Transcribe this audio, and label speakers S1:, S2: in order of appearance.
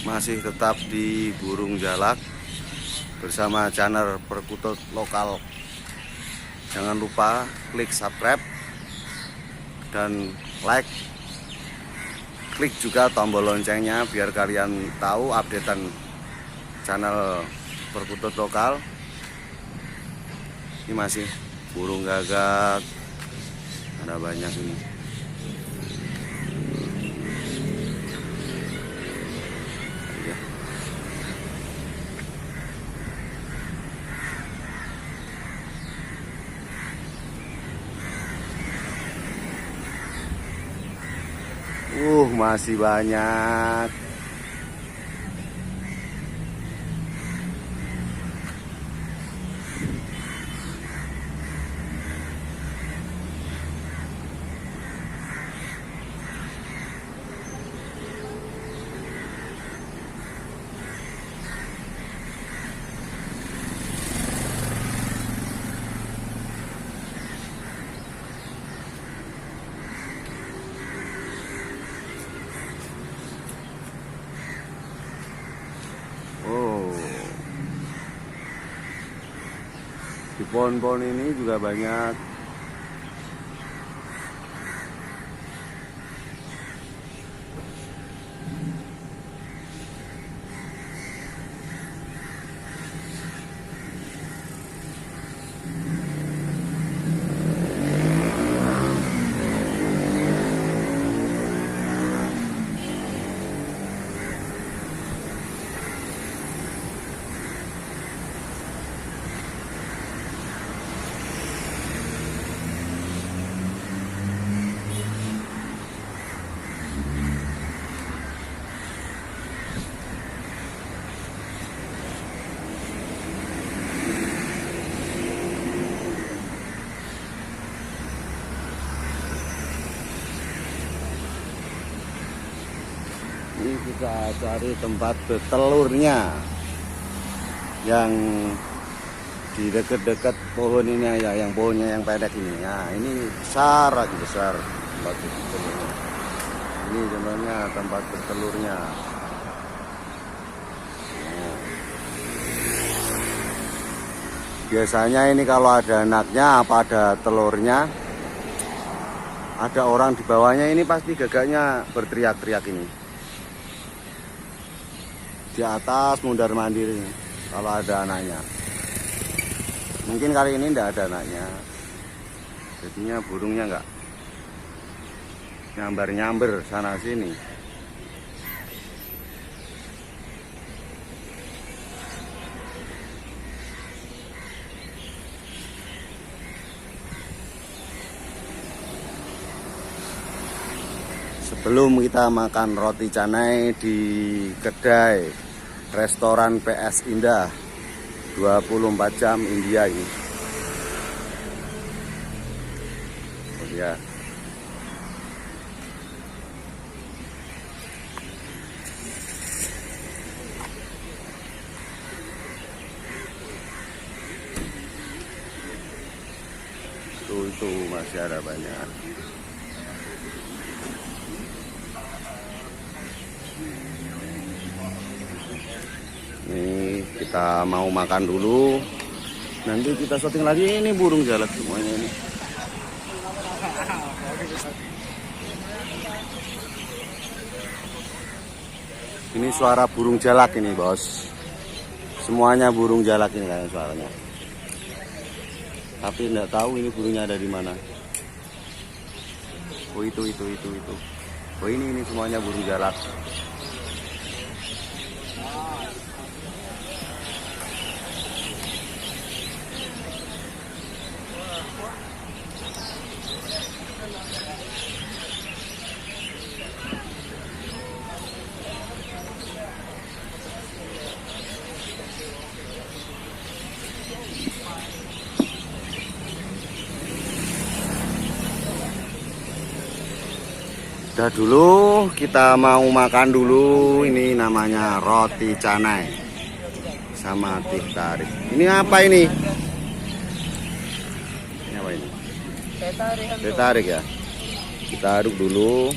S1: Masih tetap di Burung Jalak bersama channel Perkutut Lokal. Jangan lupa klik subscribe dan like. Klik juga tombol loncengnya biar kalian tahu updatean channel Perkutut Lokal. Ini masih burung gagak, ada banyak ini. Masih banyak. Di pohon-pohon ini juga banyak. Ini kita cari tempat bertelurnya yang di dekat-dekat pohon ini ya, yang pohonnya yang pendek ini. Nah, ini besar lagi, besar tempat bertelurnya. Ini contohnya tempat bertelurnya. Nah. Biasanya ini kalau ada anaknya apa ada telurnya, ada orang di bawahnya, ini pasti gagaknya berteriak-teriak ini. Di atas mundar mandir ini kalau ada anaknya. Mungkin kali ini tidak ada anaknya, jadinya burungnya enggak nyamber-nyamber sana sini. Sebelum kita makan roti canai di kedai restoran PS Indah 24 jam India ini. Oh ya. Itu masih ada banyak. Nih kita mau makan dulu, nanti kita syuting lagi. Ini burung jalak semuanya ini. Ini suara burung jalak ini bos, semuanya burung jalak ini kayak suaranya. Tapi tidak tahu ini burungnya ada di mana. Oh itu. Oh ini semuanya burung jalak. Udah dulu, kita mau makan dulu. Ini namanya roti canai sama teh tarik. Ini apa ini? Ini apa ini? Teh tarik ya. Kita aduk dulu.